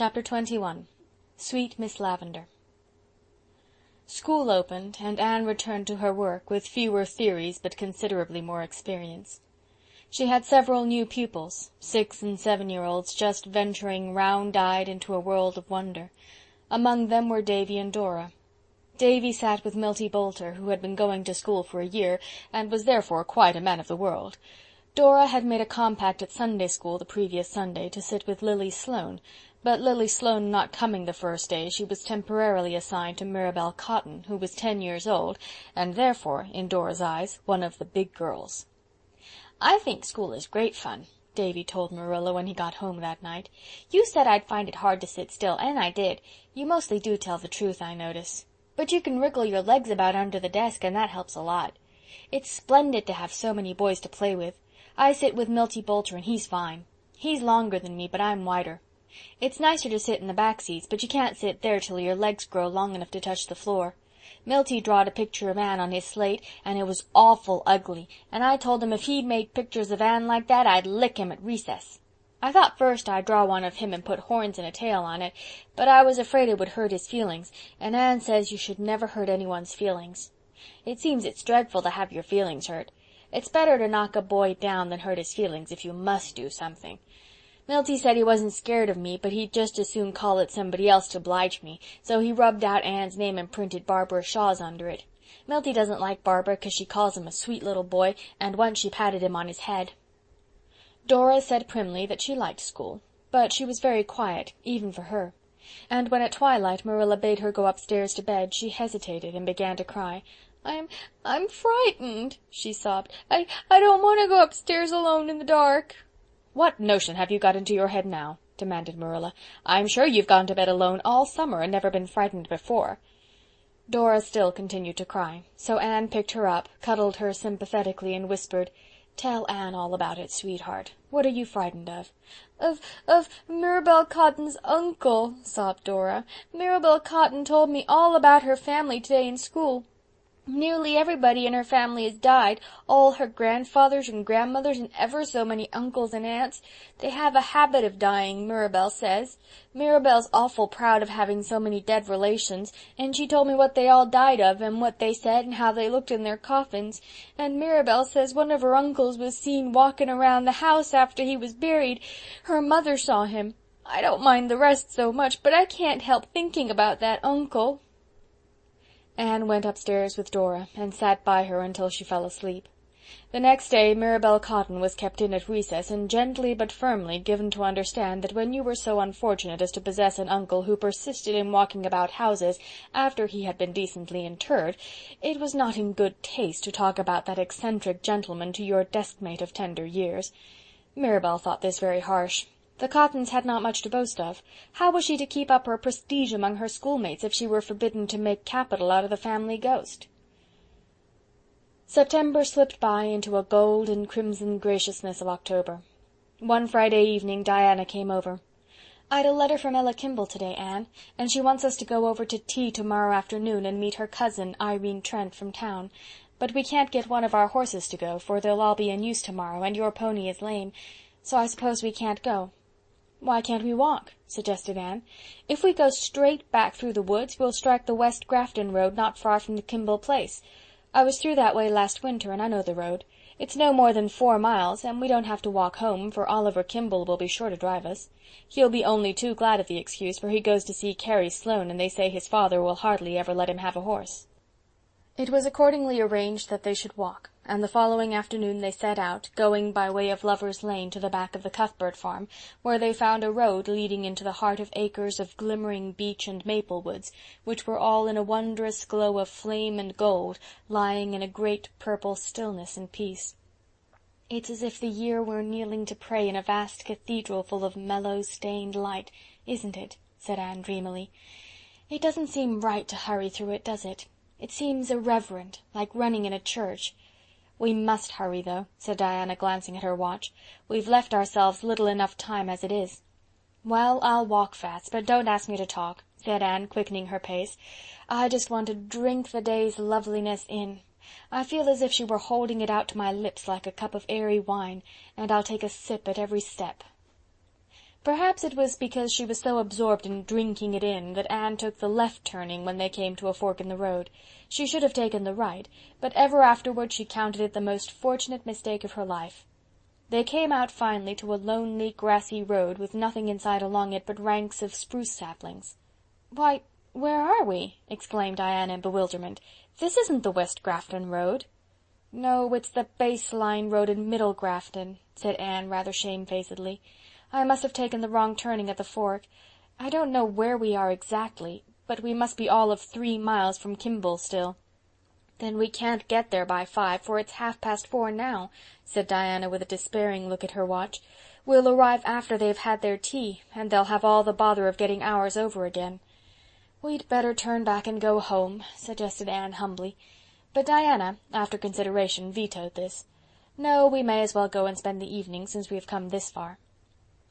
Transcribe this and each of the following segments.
Chapter 21. Sweet Miss Lavender. School opened, and Anne returned to her work, with fewer theories but considerably more experience. She had several new pupils, 6- and 7-year-olds, just venturing round-eyed into a world of wonder. Among them were Davy and Dora. Davy sat with Milty Boulter, who had been going to school for a year, and was therefore quite a man of the world. Dora had made a compact at Sunday school the previous Sunday to sit with Lily Sloane, but Lily Sloane not coming the first day, she was temporarily assigned to Mirabel Cotton, who was 10 years old, and therefore, in Dora's eyes, one of the big girls. "I think school is great fun," Davy told Marilla when he got home that night. "You said I'd find it hard to sit still, and I did. You mostly do tell the truth, I notice. But you can wriggle your legs about under the desk, and that helps a lot. It's splendid to have so many boys to play with. I sit with Milty Boulter, and he's fine. He's longer than me, but I'm wider. It's nicer to sit in the back seats, but you can't sit there till your legs grow long enough to touch the floor. Milty drawed a picture of Anne on his slate, and it was awful ugly, and I told him if he'd made pictures of Anne like that, I'd lick him at recess. I thought first I'd draw one of him and put horns and a tail on it, but I was afraid it would hurt his feelings, and Anne says you should never hurt anyone's feelings. It seems it's dreadful to have your feelings hurt. It's better to knock a boy down than hurt his feelings if you must do something. Milty said he wasn't scared of me, but he'd just as soon call it somebody else to oblige me, so he rubbed out Anne's name and printed Barbara Shaw's under it. Milty doesn't like Barbara 'cause she calls him a sweet little boy, and once she patted him on his head. Dora said primly that she liked school, but she was very quiet, even for her. And when at twilight Marilla bade her go upstairs to bed, she hesitated and began to cry. I'm frightened," she sobbed. I don't want to go upstairs alone in the dark." "What notion have you got into your head now?" demanded Marilla. "I'm sure you've gone to bed alone all summer and never been frightened before." Dora still continued to cry, so Anne picked her up, cuddled her sympathetically, and whispered, "Tell Anne all about it, sweetheart. What are you frightened of?" Of Mirabel Cotton's uncle," sobbed Dora. "Mirabel Cotton told me all about her family today in school. Nearly everybody in her family has died, all her grandfathers and grandmothers and ever so many uncles and aunts. They have a habit of dying, Mirabel says. Mirabel's awful proud of having so many dead relations, and she told me what they all died of, and what they said, and how they looked in their coffins. And Mirabel says one of her uncles was seen walking around the house after he was buried. Her mother saw him. I don't mind the rest so much, but I can't help thinking about that uncle." Anne went upstairs with Dora, and sat by her until she fell asleep. The next day Mirabel Cotton was kept in at recess, and gently but firmly given to understand that when you were so unfortunate as to possess an uncle who persisted in walking about houses after he had been decently interred, it was not in good taste to talk about that eccentric gentleman to your deskmate of tender years. Mirabel thought this very harsh. The Cottons had not much to boast of. How was she to keep up her prestige among her schoolmates if she were forbidden to make capital out of the family ghost? September slipped by into a gold and crimson graciousness of October. One Friday evening Diana came over. "I'd a letter from Ella Kimball today, Anne, and she wants us to go over to tea tomorrow afternoon and meet her cousin, Irene Trent, from town. But we can't get one of our horses to go, for they'll all be in use tomorrow, and your pony is lame, so I suppose we can't go." "Why can't we walk?" suggested Anne. "If we go straight back through the woods, we'll strike the West Grafton road not far from the Kimball place. I was through that way last winter, and I know the road. It's no more than 4 miles, and we don't have to walk home, for Oliver Kimball will be sure to drive us. He'll be only too glad of the excuse, for he goes to see Carrie Sloane, and they say his father will hardly ever let him have a horse." It was accordingly arranged that they should walk, and the following afternoon they set out, going by way of Lover's Lane to the back of the Cuthbert farm, where they found a road leading into the heart of acres of glimmering beech and maple woods, which were all in a wondrous glow of flame and gold, lying in a great purple stillness and peace. "It's as if the year were kneeling to pray in a vast cathedral full of mellow, stained light, isn't it?" said Anne dreamily. "It doesn't seem right to hurry through it, does it? It seems irreverent, like running in a church." "We must hurry, though," said Diana, glancing at her watch. "We've left ourselves little enough time as it is." "Well, I'll walk fast, but don't ask me to talk," said Anne, quickening her pace. "I just want to drink the day's loveliness in. I feel as if she were holding it out to my lips like a cup of airy wine, and I'll take a sip at every step." Perhaps it was because she was so absorbed in drinking it in that Anne took the left turning when they came to a fork in the road. She should have taken the right, but ever afterward she counted it the most fortunate mistake of her life. They came out finally to a lonely, grassy road with nothing in sight along it but ranks of spruce saplings. "Why, where are we?" exclaimed Diana in bewilderment. "This isn't the West Grafton road." "No, it's the Base Line road in Middle Grafton," said Anne rather shamefacedly. "I must have taken the wrong turning at the fork. I don't know where we are exactly, but we must be all of 3 miles from Kimble still." "Then we can't get there by 5, for it's 4:30 now," said Diana with a despairing look at her watch. "We'll arrive after they've had their tea, and they'll have all the bother of getting ours over again." "We'd better turn back and go home," suggested Anne humbly. But Diana, after consideration, vetoed this. "No, we may as well go and spend the evening, since we have come this far."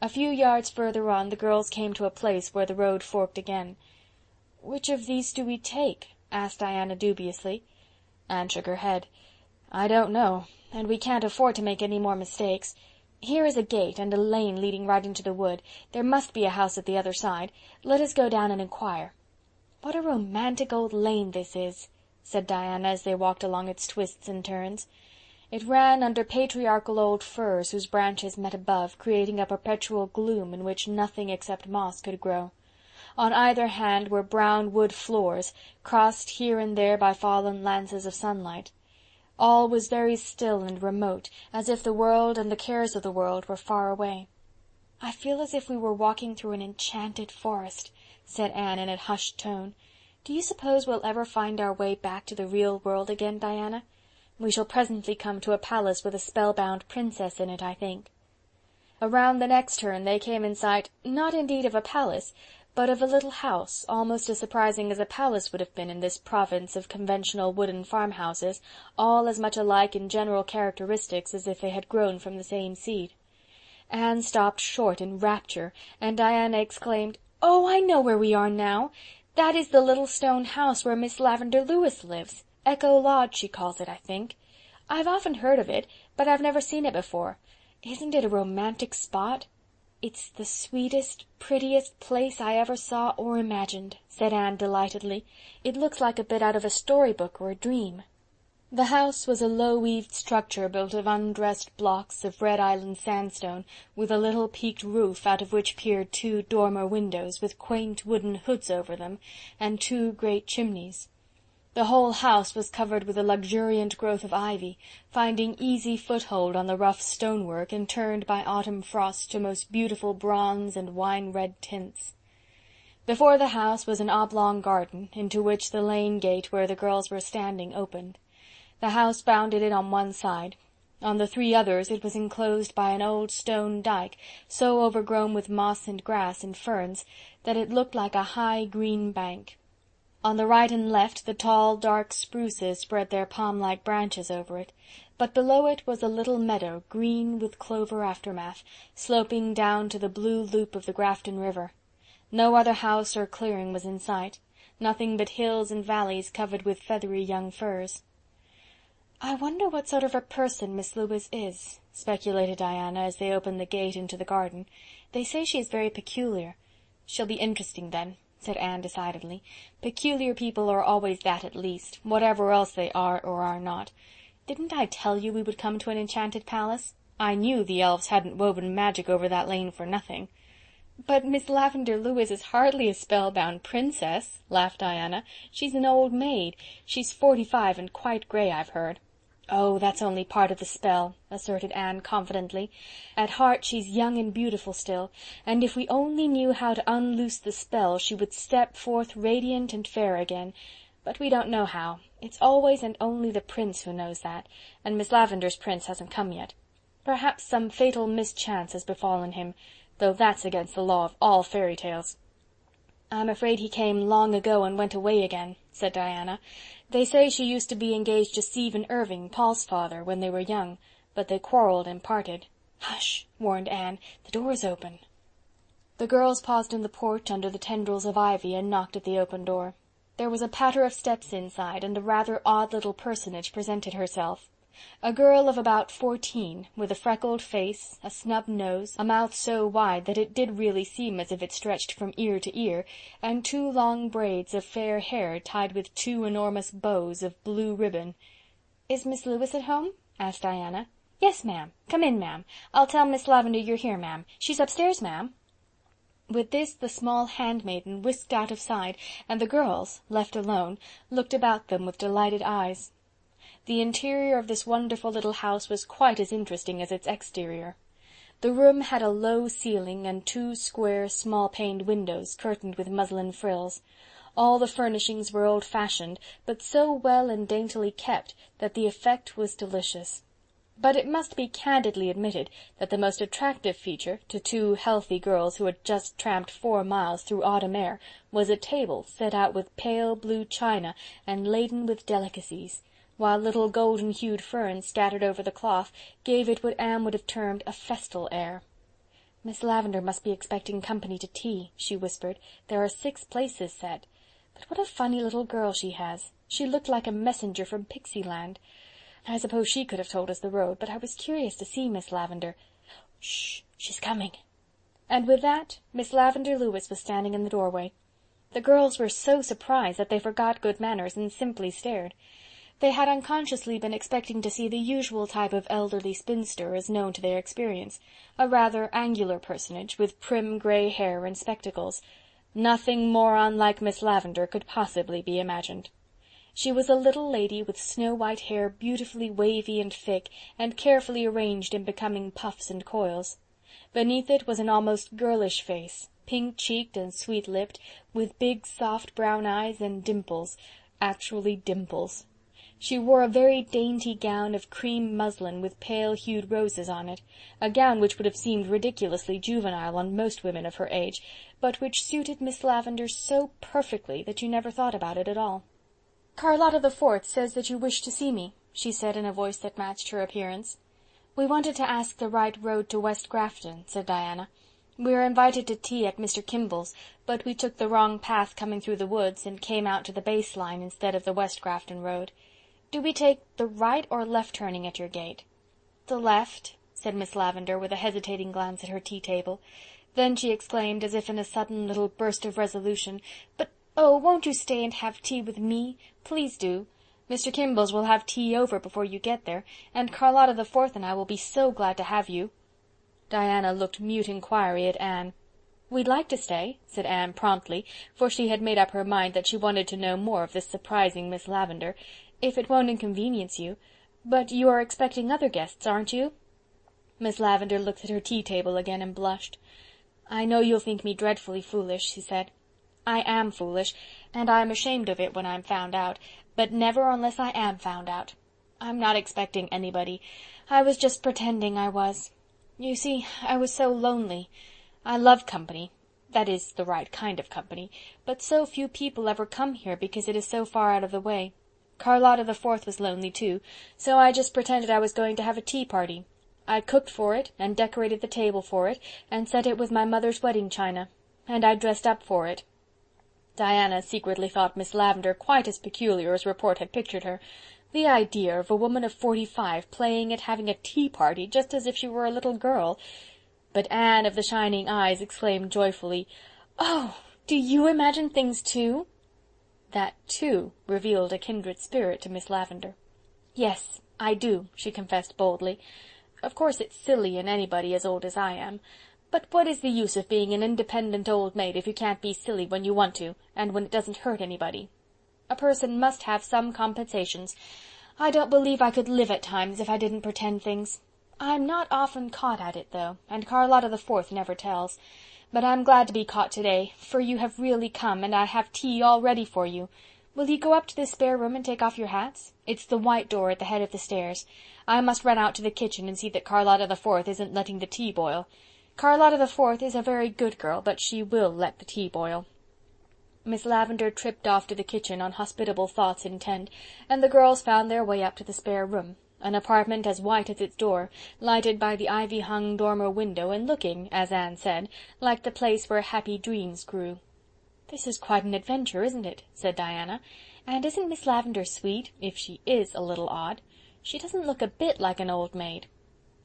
A few yards further on the girls came to a place where the road forked again. "Which of these do we take?" asked Diana dubiously. Anne shook her head. "I don't know, and we can't afford to make any more mistakes. Here is a gate and a lane leading right into the wood. There must be a house at the other side. Let us go down and inquire." "What a romantic old lane this is," said Diana as they walked along its twists and turns. It ran under patriarchal old firs whose branches met above, creating a perpetual gloom in which nothing except moss could grow. On either hand were brown wood floors, crossed here and there by fallen lances of sunlight. All was very still and remote, as if the world and the cares of the world were far away. "I feel as if we were walking through an enchanted forest," said Anne in a hushed tone. "Do you suppose we'll ever find our way back to the real world again, Diana? We shall presently come to a palace with a spellbound princess in it, I think." Around the next turn they came in sight, not indeed of a palace, but of a little house, almost as surprising as a palace would have been in this province of conventional wooden farmhouses, all as much alike in general characteristics as if they had grown from the same seed. Anne stopped short in rapture, and Diana exclaimed, "Oh, I know where we are now! That is the little stone house where Miss Lavender Lewis lives. Echo Lodge, she calls it, I think. I've often heard of it, but I've never seen it before. Isn't it a romantic spot?" "It's the sweetest, prettiest place I ever saw or imagined," said Anne delightedly. "It looks like a bit out of a storybook or a dream." The house was a low-eaved structure built of undressed blocks of Red Island sandstone, with a little peaked roof out of which peered 2 dormer windows with quaint wooden hoods over them, and 2 great chimneys. The whole house was covered with a luxuriant growth of ivy, finding easy foothold on the rough stonework and turned by autumn frosts to most beautiful bronze and wine-red tints. Before the house was an oblong garden, into which the lane gate where the girls were standing opened. The house bounded it on one side. On the 3 others it was enclosed by an old stone dyke, so overgrown with moss and grass and ferns that it looked like a high green bank. On the right and left the tall, dark spruces spread their palm-like branches over it, but below it was a little meadow, green with clover aftermath, sloping down to the blue loop of the Grafton River. No other house or clearing was in sight, nothing but hills and valleys covered with feathery young firs. "I wonder what sort of a person Miss Lewis is," speculated Diana as they opened the gate into the garden. "They say she is very peculiar." "She'll be interesting then," said Anne decidedly. "Peculiar people are always that at least, whatever else they are or are not. Didn't I tell you we would come to an enchanted palace? I knew the elves hadn't woven magic over that lane for nothing." "But Miss Lavender Lewis is hardly a spellbound princess," laughed Diana. "She's an old maid. She's 45 and quite grey, I've heard." "Oh, that's only part of the spell," asserted Anne confidently. "At heart she's young and beautiful still, and if we only knew how to unloose the spell she would step forth radiant and fair again. But we don't know how. It's always and only the prince who knows that, and Miss Lavender's prince hasn't come yet. Perhaps some fatal mischance has befallen him, though that's against the law of all fairy tales." "I'm afraid he came long ago and went away again," said Diana. "They say she used to be engaged to Stephen Irving, Paul's father, when they were young, but they quarreled and parted." "Hush," warned Anne, "the door is open." The girls paused in the porch under the tendrils of ivy and knocked at the open door. There was a patter of steps inside, and a rather odd little personage presented herself. A girl of about 14, with a freckled face, a snub nose, a mouth so wide that it did really seem as if it stretched from ear to ear, and 2 long braids of fair hair tied with 2 enormous bows of blue ribbon. "Is Miss Lewis at home?" asked Diana. "Yes, ma'am. Come in, ma'am. I'll tell Miss Lavender you're here, ma'am. She's upstairs, ma'am." With this the small handmaiden whisked out of sight, and the girls, left alone, looked about them with delighted eyes. The interior of this wonderful little house was quite as interesting as its exterior. The room had a low ceiling and 2 square, small-paned windows, curtained with muslin frills. All the furnishings were old-fashioned, but so well and daintily kept that the effect was delicious. But it must be candidly admitted that the most attractive feature, to 2 healthy girls who had just tramped 4 miles through autumn air, was a table set out with pale blue china and laden with delicacies, while little golden-hued ferns scattered over the cloth gave it what Anne would have termed a festal air. "Miss Lavender must be expecting company to tea," she whispered. "There are 6 places set. But what a funny little girl she has. She looked like a messenger from Pixie-land. I suppose she could have told us the road, but I was curious to see Miss Lavender. Shh! She's coming." And with that, Miss Lavender Lewis was standing in the doorway. The girls were so surprised that they forgot good manners and simply stared. They had unconsciously been expecting to see the usual type of elderly spinster as known to their experience, a rather angular personage, with prim grey hair and spectacles. Nothing more unlike Miss Lavender could possibly be imagined. She was a little lady with snow-white hair beautifully wavy and thick, and carefully arranged in becoming puffs and coils. Beneath it was an almost girlish face, pink-cheeked and sweet-lipped, with big soft brown eyes and dimples, actually dimples. She wore a very dainty gown of cream muslin with pale-hued roses on it, a gown which would have seemed ridiculously juvenile on most women of her age, but which suited Miss Lavender so perfectly that you never thought about it at all. "Carlotta the Fourth says that you wish to see me," she said in a voice that matched her appearance. "We wanted to ask the right road to West Grafton," said Diana. "We were invited to tea at Mr. Kimball's, but we took the wrong path coming through the woods, and came out to the base line instead of the West Grafton road. Do we take the right or left turning at your gate?" "The left," said Miss Lavender, with a hesitating glance at her tea-table. Then she exclaimed, as if in a sudden little burst of resolution, "But oh, won't you stay and have tea with me? Please do. Mr. Kimball's will have tea over before you get there, and Carlotta the Fourth and I will be so glad to have you." Diana looked mute inquiry at Anne. "We'd like to stay," said Anne promptly, for she had made up her mind that she wanted to know more of this surprising Miss Lavender, "if it won't inconvenience you. But you are expecting other guests, aren't you?" Miss Lavender looked at her tea-table again and blushed. "I know you'll think me dreadfully foolish," she said. "I am foolish, and I am ashamed of it when I'm found out, but never unless I am found out. I'm not expecting anybody. I was just pretending I was. You see, I was so lonely. I love company, that is, the right kind of company, but so few people ever come here because it is so far out of the way. Carlotta the Fourth was lonely too, so I just pretended I was going to have a tea party. I cooked for it, and decorated the table for it, and set it with my mother's wedding china, and I dressed up for it." Diana secretly thought Miss Lavender quite as peculiar as report had pictured her. The idea of a woman of 45 playing at having a tea party just as if she were a little girl! But Anne of the shining eyes exclaimed joyfully, "Oh, do you imagine things too?" That too revealed a kindred spirit to Miss Lavender. "Yes, I do," she confessed boldly. "Of course it's silly in anybody as old as I am. But what is the use of being an independent old maid if you can't be silly when you want to, and when it doesn't hurt anybody? A person must have some compensations. I don't believe I could live at times if I didn't pretend things. I'm not often caught at it, though, and Carlotta the Fourth never tells. But I'm glad to be caught today, for you have really come, and I have tea all ready for you. Will you go up to the spare room and take off your hats? It's the white door at the head of the stairs. I must run out to the kitchen and see that Carlotta the Fourth isn't letting the tea boil. Carlotta the Fourth is a very good girl, but she will let the tea boil." Miss Lavender tripped off to the kitchen on hospitable thoughts intent, and the girls found their way up to the spare room, an apartment as white as its door, lighted by the ivy-hung dormer window, and looking, as Anne said, like the place where happy dreams grew. "This is quite an adventure, isn't it?" said Diana. "And isn't Miss Lavender sweet, if she is a little odd? She doesn't look a bit like an old maid."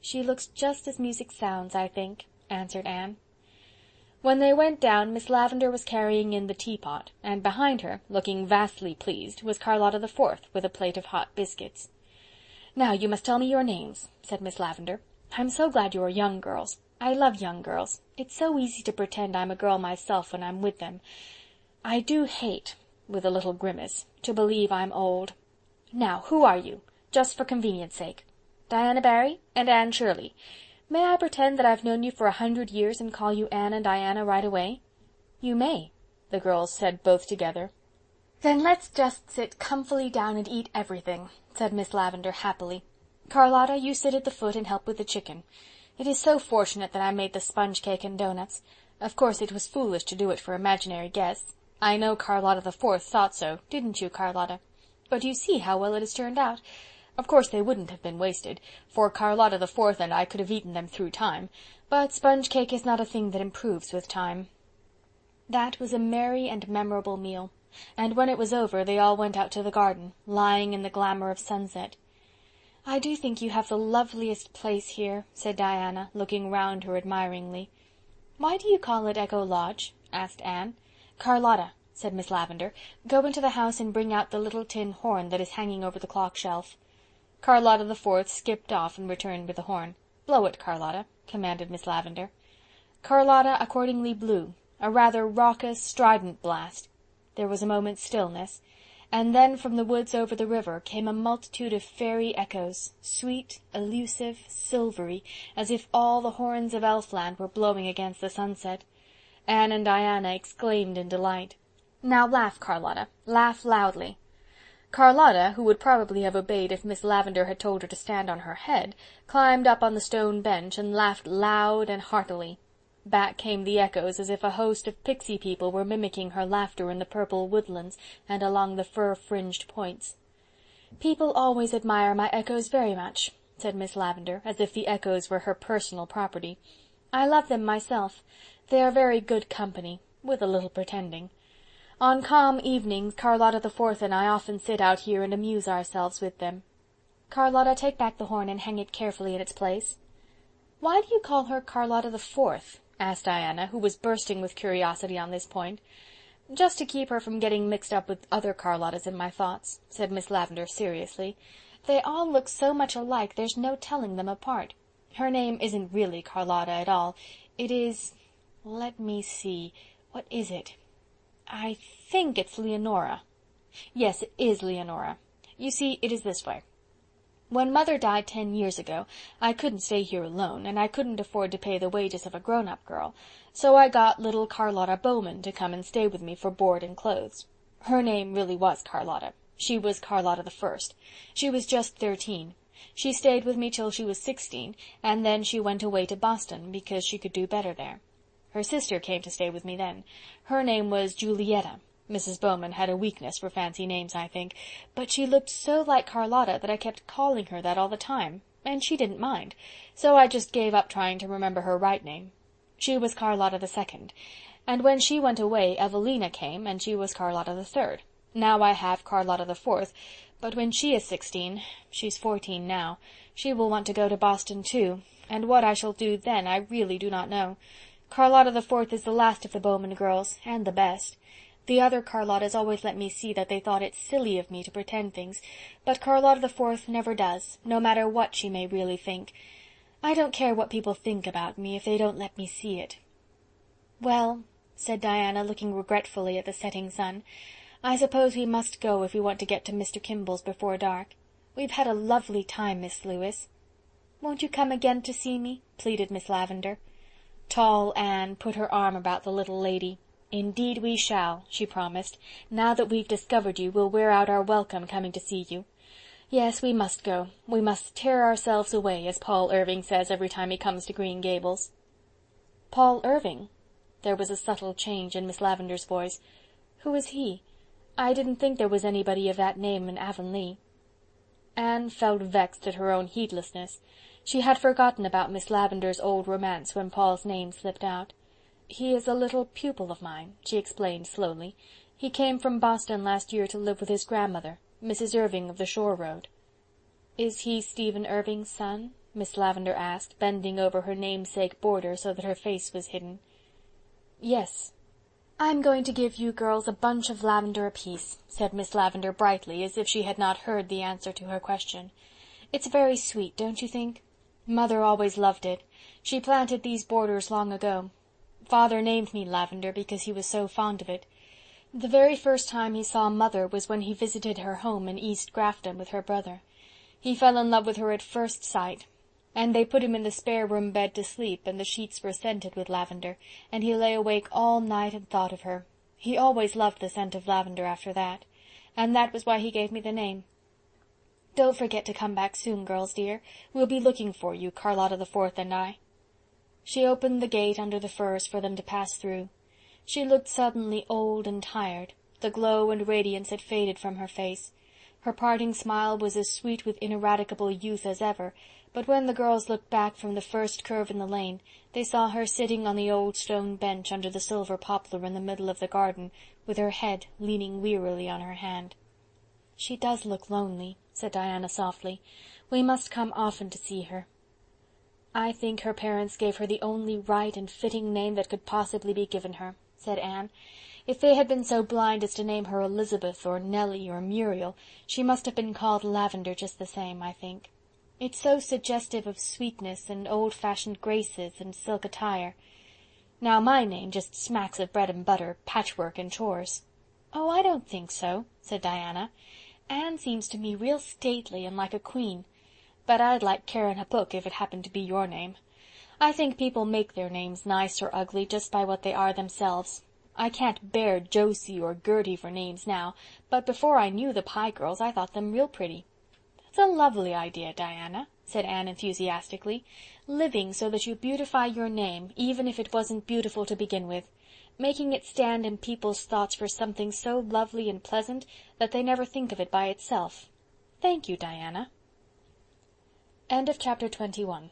"She looks just as music sounds, I think," answered Anne. When they went down, Miss Lavender was carrying in the teapot, and behind her, looking vastly pleased, was Charlotta the Fourth, with a plate of hot biscuits. "Now you must tell me your names," said Miss Lavender. "I'm so glad you are young girls. I love young girls. It's so easy to pretend I'm a girl myself when I'm with them. I do hate," with a little grimace, "to believe I'm old. Now, who are you? Just for convenience sake." "Diana Barry and Anne Shirley. May I pretend that I've known you for 100 years and call you Anne and Diana right away?" "You may," the girls said both together. "Then let's just sit comfily down and eat everything," said Miss Lavender happily. "Charlotta, you sit at the foot and help with the chicken. It is so fortunate that I made the sponge cake and doughnuts. Of course it was foolish to do it for imaginary guests. I know Charlotta the Fourth thought so, didn't you, Charlotta? But you see how well it has turned out. Of course they wouldn't have been wasted, for Charlotta the Fourth and I could have eaten them through time, but sponge cake is not a thing that improves with time." That was a merry and memorable meal, and when it was over they all went out to the garden, lying in the glamour of sunset. "I do think you have the loveliest place here," said Diana, looking round her admiringly. "Why do you call it Echo Lodge?" asked Anne. "Charlotta," said Miss Lavender, "go into the house and bring out the little tin horn that is hanging over the clock shelf." Charlotta the Fourth skipped off and returned with the horn. "Blow it, Charlotta," commanded Miss Lavender. Charlotta accordingly blew, a rather raucous, strident blast. There was a moment's stillness, and then from the woods over the river came a multitude of fairy echoes, sweet, elusive, silvery, as if all the horns of Elfland were blowing against the sunset. Anne and Diana exclaimed in delight. "Now laugh, Charlotta, laugh loudly." Charlotta, who would probably have obeyed if Miss Lavender had told her to stand on her head, climbed up on the stone bench and laughed loud and heartily. Back came the echoes as if a host of pixie people were mimicking her laughter in the purple woodlands and along the fir-fringed points. "People always admire my echoes very much," said Miss Lavender, as if the echoes were her personal property. "I love them myself. They are very good company, with a little pretending. On calm evenings Charlotta the Fourth and I often sit out here and amuse ourselves with them. Charlotta, take back the horn and hang it carefully in its place." "Why do you call her Charlotta the Fourth?" asked Diana, who was bursting with curiosity on this point. "Just to keep her from getting mixed up with other Charlottas in my thoughts," said Miss Lavender seriously. "They all look so much alike there's no telling them apart. Her name isn't really Charlotta at all. It is... let me see... what is it? I think it's Leonora. Yes, it is Leonora. You see, it is this way. When Mother died 10 years ago, I couldn't stay here alone, and I couldn't afford to pay the wages of a grown-up girl, so I got little Charlotta Bowman to come and stay with me for board and clothes. Her name really was Charlotta. She was Charlotta the First. She was just 13. She stayed with me till she was 16, and then she went away to Boston, because she could do better there. Her sister came to stay with me then. Her name was Julietta. Mrs. Bowman had a weakness for fancy names, I think, but she looked so like Charlotta that I kept calling her that all the time, and she didn't mind, so I just gave up trying to remember her right name. She was Charlotta the Second, and when she went away Evelina came, and she was Charlotta the Third. Now I have Charlotta the Fourth, but when she is 16, she's 14 now, she will want to go to Boston too, and what I shall do then I really do not know. Charlotta the Fourth is the last of the Bowman girls, and the best. The other Charlottas always let me see that they thought it silly of me to pretend things, but Charlotta the Fourth never does, no matter what she may really think. I don't care what people think about me if they don't let me see it. "Well," said Diana, looking regretfully at the setting sun, "I suppose we must go if we want to get to Mr. Kimball's before dark. We've had a lovely time, Miss Lewis." "Won't you come again to see me?" pleaded Miss Lavender. Tall Anne put her arm about the little lady. "Indeed we shall," she promised. "Now that we've discovered you, we'll wear out our welcome coming to see you. Yes, we must go. We must tear ourselves away, as Paul Irving says every time he comes to Green Gables." "Paul Irving?" There was a subtle change in Miss Lavender's voice. "Who is he? I didn't think there was anybody of that name in Avonlea." Anne felt vexed at her own heedlessness. She had forgotten about Miss Lavender's old romance when Paul's name slipped out. "He is a little pupil of mine," she explained slowly. "He came from Boston last year to live with his grandmother, Mrs. Irving of the Shore Road." "Is he Stephen Irving's son?" Miss Lavender asked, bending over her namesake border so that her face was hidden. "Yes." "I'm going to give you girls a bunch of lavender apiece," said Miss Lavender brightly, as if she had not heard the answer to her question. "It's very sweet, don't you think? Mother always loved it. She planted these borders long ago. Father named me Lavender because he was so fond of it. The very first time he saw Mother was when he visited her home in East Grafton with her brother. He fell in love with her at first sight, and they put him in the spare-room bed to sleep, and the sheets were scented with lavender, and he lay awake all night and thought of her. He always loved the scent of lavender after that, and that was why he gave me the name. Don't forget to come back soon, girls dear. We'll be looking for you, Charlotta the Fourth and I." She opened the gate under the firs for them to pass through. She looked suddenly old and tired. The glow and radiance had faded from her face. Her parting smile was as sweet with ineradicable youth as ever, but when the girls looked back from the first curve in the lane, they saw her sitting on the old stone bench under the silver poplar in the middle of the garden, with her head leaning wearily on her hand. "She does look lonely," said Diana softly. "We must come often to see her." "I think her parents gave her the only right and fitting name that could possibly be given her," said Anne. "If they had been so blind as to name her Elizabeth or Nellie or Muriel, she must have been called Lavender just the same, I think. It's so suggestive of sweetness and old-fashioned graces and silk attire. Now my name just smacks of bread and butter, patchwork and chores." "Oh, I don't think so," said Diana. "Anne seems to me real stately and like a queen. But I'd like Keren Happuch if it happened to be your name. I think people make their names nice or ugly just by what they are themselves. I can't bear Josie or Gertie for names now, but before I knew the Pye girls I thought them real pretty." "That's a lovely idea, Diana," said Anne enthusiastically. "Living so that you beautify your name, even if it wasn't beautiful to begin with. Making it stand in people's thoughts for something so lovely and pleasant that they never think of it by itself. Thank you, Diana." Chapter 21